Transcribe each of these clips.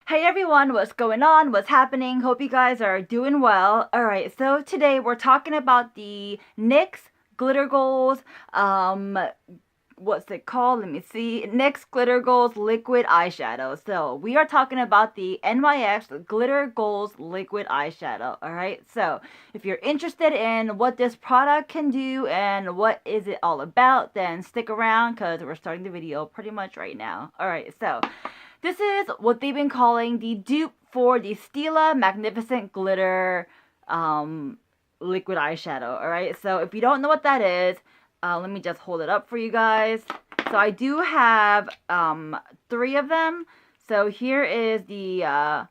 Hey everyone, what's going on? What's happening? Hope you guys are doing well. Alright, so today we're talking about the NYX Glitter Goals, what's it called? Let me see. NYX Glitter Goals Liquid Eyeshadow. So we are talking about the NYX Glitter Goals Liquid Eyeshadow. Alright, so if you're interested in what this product can do and what is it all about, then stick around because we're starting the video pretty much right now. Alright, so this is what they've been calling the dupe for the Stila Magnificent Glitter liquid eyeshadow. Alright, so if you don't know what that is, let me just hold it up for you guys. So I do have 3 of them. So here is the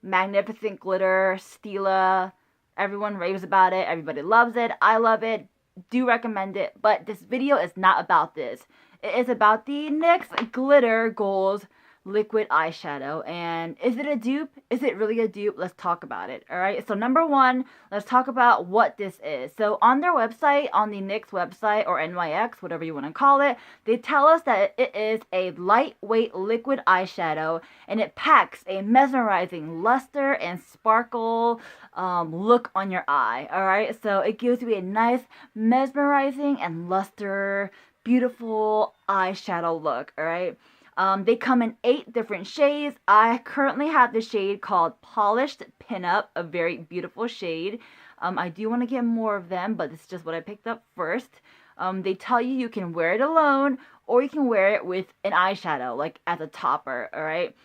Magnificent Glitter Stila. Everyone raves about it. Everybody loves it. I love it. Do recommend it. But this video is not about this. It is about the NYX Glitter Goals liquid eyeshadow. And is it a dupe? Is it really a dupe? Let's talk about it. Alright, so number one, let's talk about what this is. So on their website, on the NYX website, or NYX, whatever you want to call it, they tell us that it is a lightweight liquid eyeshadow and it packs a mesmerizing luster and sparkle look on your eye. Alright, so it gives you a nice mesmerizing and luster beautiful eyeshadow look. Alright, they come in 8 different shades. I currently have the shade called Polished Pinup, a very beautiful shade. I do want to get more of them, but this is just what I picked up first. They tell you you can wear it alone, or you can wear it with an eyeshadow, like as a topper, alright?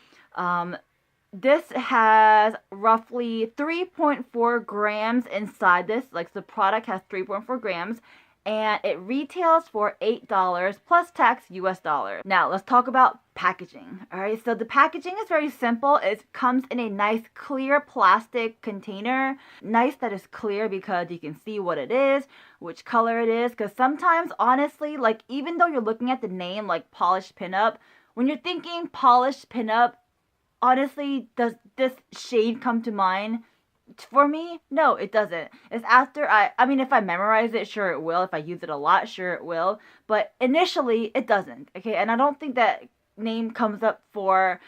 This has roughly 3.4 grams inside this. Like, the product has 3.4 grams. And it retails for $8 plus tax US dollar. Now let's talk about packaging. Alright, so the packaging is very simple. It comes in a nice clear plastic container. Nice that it's clear because you can see what it is, which color it is. Because sometimes, honestly, like, even though you're looking at the name like Polished Pinup, when you're thinking Polished Pinup, honestly, does this shade come to mind? For me, no, it doesn't. It's after I mean, if I memorize it, sure it will. If I use it a lot, sure it will. But initially, it doesn't, okay? And I don't think that name comes up for,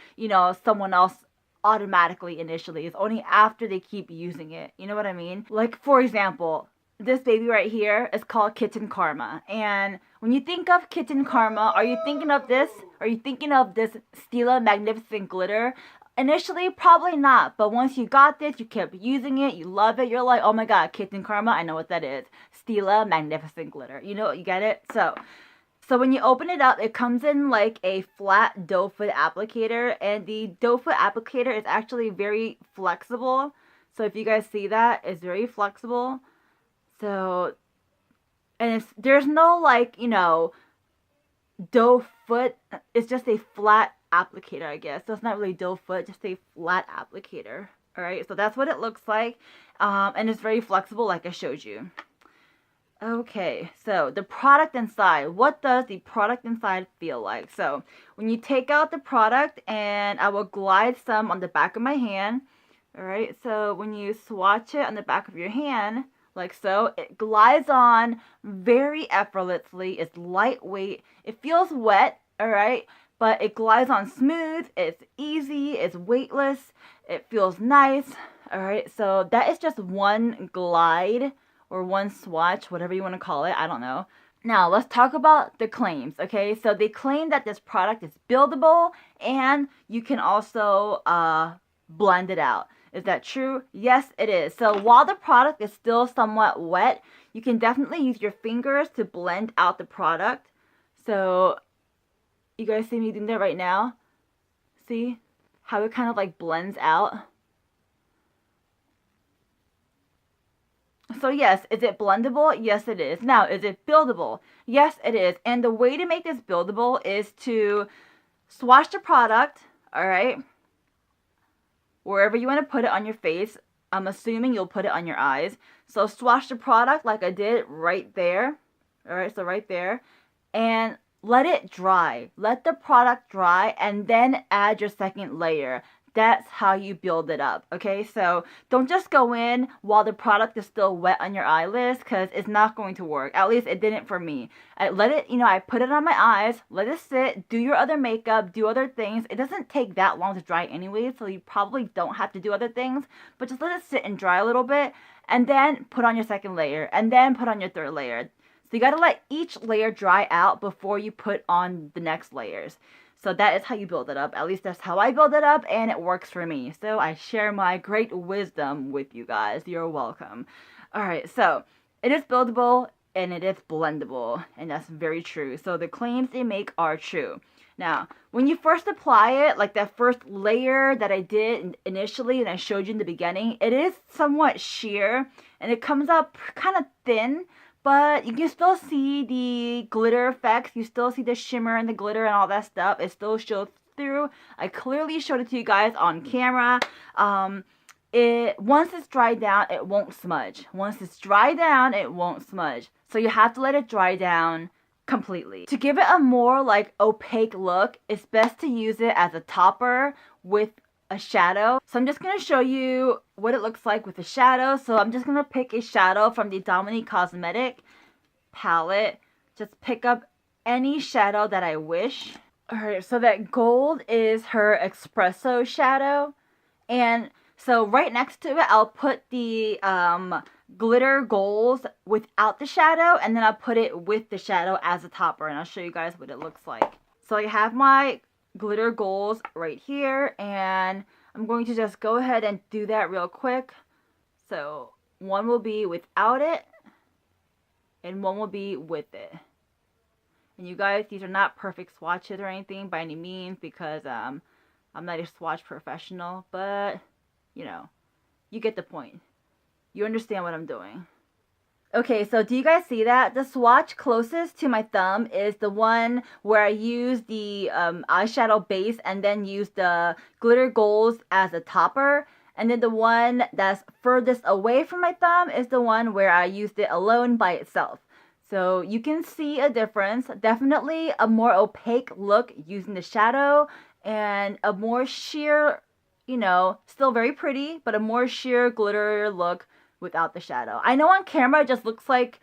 someone else automatically initially. It's only after they keep using it. You know what I mean? Like, for example, this baby right here is called Kitten Karma. And when you think of Kitten Karma, are you thinking of this? Are you thinking of this Stila Magnificent Glitter? Initially, probably not, but once you got this, you kept using it, you love it, you're like, oh my god, Kitten Karma, I know what that is. Stila Magnificent Glitter. You know, you get it? So when you open it up, it comes in like a flat doe foot applicator, and the doe foot applicator is actually very flexible. So if you guys see that, it's very flexible. So, and there's no like, doe foot, it's just a flat applicator, I guess. So it's not really doe foot, just a flat applicator. Alright, so that's what it looks like. And it's very flexible, like I showed you. Okay, so the product inside. What does the product inside feel like? So when you take out the product, and I will glide some on the back of my hand. Alright, so when you swatch it on the back of your hand, like so, it glides on very effortlessly. It's lightweight. It feels wet, alright? But it glides on smooth, it's easy, it's weightless, it feels nice. Alright, so that is just one glide or one swatch, whatever you want to call it, I don't know. Now, let's talk about the claims, okay? So they claim that this product is buildable and you can also blend it out. Is that true? Yes, it is. So while the product is still somewhat wet, you can definitely use your fingers to blend out the product. So you guys see me doing that right now? See how it kind of like blends out? So yes, is it blendable? Yes, it is. Now, is it buildable? Yes, it is. And the way to make this buildable is to swatch the product, alright? Wherever you want to put it on your face. I'm assuming you'll put it on your eyes. So swatch the product like I did right there. Alright, so right there. And let it dry. Let the product dry and then add your second layer. That's how you build it up, okay? So don't just go in while the product is still wet on your eyelids, because it's not going to work. At least it didn't for me. I let it, I put it on my eyes, let it sit, do your other makeup, do other things. It doesn't take that long to dry anyway, so you probably don't have to do other things, but just let it sit and dry a little bit, and then put on your second layer, and then put on your third layer. So you gotta let each layer dry out before you put on the next layers. So that is how you build it up. At least that's how I build it up, and it works for me. So I share my great wisdom with you guys. You're welcome. Alright, so it is buildable and it is blendable, and that's very true. So the claims they make are true. Now, when you first apply it, like that first layer that I did initially and I showed you in the beginning, it is somewhat sheer and it comes up kind of thin. But you can still see the glitter effects. You still see the shimmer and the glitter and all that stuff. It still shows through. I clearly showed it to you guys on camera. Once it's dried down, it won't smudge. Once it's dried down, it won't smudge. So you have to let it dry down completely. To give it a more like opaque look, it's best to use it as a topper with a shadow. So I'm just going to show you what it looks like with a shadow. So I'm just going to pick a shadow from the Dominique Cosmetic palette. Just pick up any shadow that I wish. Alright, so that gold is her espresso shadow. And so right next to it, I'll put the glitter golds without the shadow. And then I'll put it with the shadow as a topper. And I'll show you guys what it looks like. So I have my glitter golds right here, and I'm going to just go ahead and do that real quick. So one will be without it and one will be with it. And you guys, these are not perfect swatches or anything by any means, because I'm not a swatch professional, but you get the point. You understand what I'm doing. Okay, so do you guys see that? The swatch closest to my thumb is the one where I use the eyeshadow base and then use the glitter golds as a topper. And then the one that's furthest away from my thumb is the one where I used it alone by itself. So you can see a difference. Definitely a more opaque look using the shadow, and a more sheer, still very pretty, but a more sheer glitter look without the shadow. I know on camera it just looks like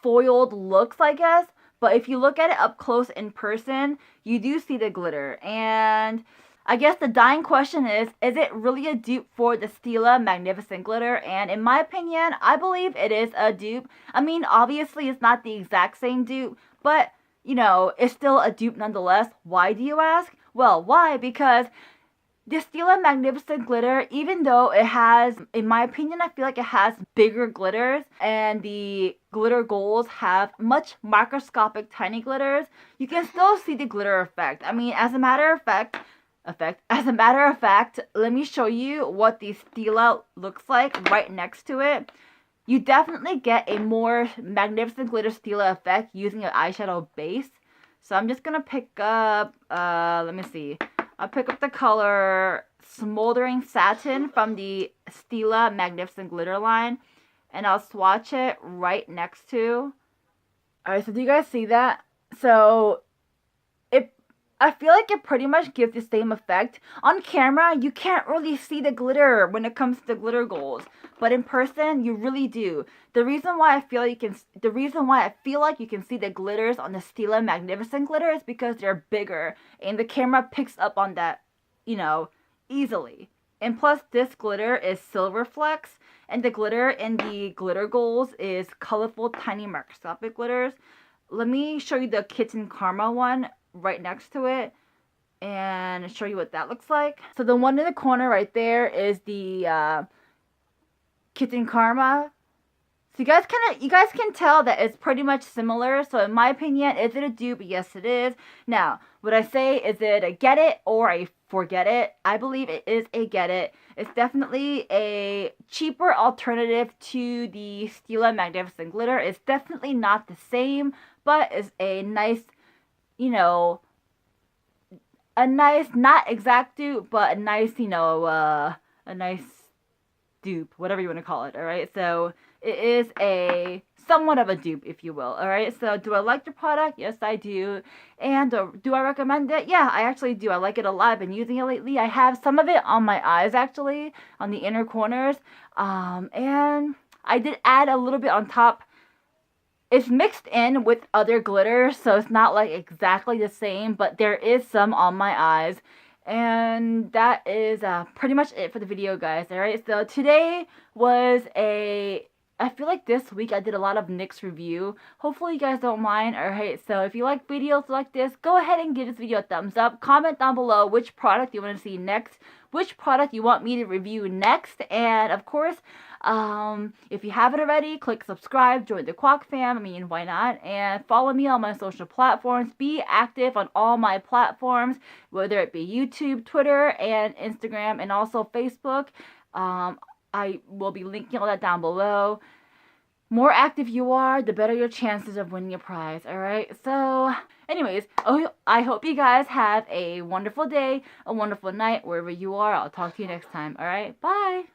foiled looks, I guess, but if you look at it up close in person, you do see the glitter. And I guess the dying question is it really a dupe for the Stila Magnificent Glitter? And in my opinion, I believe it is a dupe. I mean, obviously it's not the exact same dupe, but it's still a dupe nonetheless. Why, do you ask? Well, why? Because the Stila Magnificent Glitter, even though it has, in my opinion, I feel like it has bigger glitters, and the glitter golds have much microscopic tiny glitters, you can still see the glitter effect. I mean, as a matter of fact, let me show you what the Stila looks like right next to it. You definitely get a more Magnificent Glitter Stila effect using an eyeshadow base. So I'm just gonna pick up, let me see. I'll pick up the color Smoldering Satin from the Stila Magnificent Glitter line, and I'll swatch it right next to. Alright, so do you guys see that? So I feel like it pretty much gives the same effect. On camera, you can't really see the glitter when it comes to the glitter golds, but in person, you really do. The reason why I feel like you can see the glitters on the Stila Magnificent Glitter is because they're bigger, and the camera picks up on that, easily. And plus, this glitter is silver flecks, and the glitter in the glitter golds is colorful, tiny microscopic glitters. Let me show you the Kitten Karma one right next to it and show you what that looks like. So the one in the corner right there is the Kitten Karma. So you guys can tell that it's pretty much similar. So in my opinion, is it a dupe? Yes, it is. Now, would I say is it a get it or a forget it? I believe it is a get it. It's definitely a cheaper alternative to the Stila Magnificent Glitter. It's definitely not the same, but it's a nice, a nice, not exact dupe, but a nice, a nice dupe, whatever you want to call it, alright? So it is a somewhat of a dupe, if you will. All right, so do I like the product? Yes, I do. And do I recommend it? Yeah, I actually do. I like it a lot. I've been using it lately. I have some of it on my eyes, actually, on the inner corners. And I did add a little bit on top. It's mixed in with other glitter, so it's not like exactly the same, but there is some on my eyes. And that is pretty much it for the video, guys. Alright, so today was I feel like this week I did a lot of NYX review. Hopefully you guys don't mind. Alright, so if you like videos like this, go ahead and give this video a thumbs up. Comment down below which product you want to see next, which product you want me to review next, and of course, if you haven't already, click subscribe, join the Kwak fam, I mean, why not? And follow me on my social platforms. Be active on all my platforms, whether it be YouTube, Twitter, and Instagram, and also Facebook. I will be linking all that down below. More active you are, the better your chances of winning a prize, alright? So, anyways, I hope you guys have a wonderful day, a wonderful night, wherever you are. I'll talk to you next time, alright? Bye!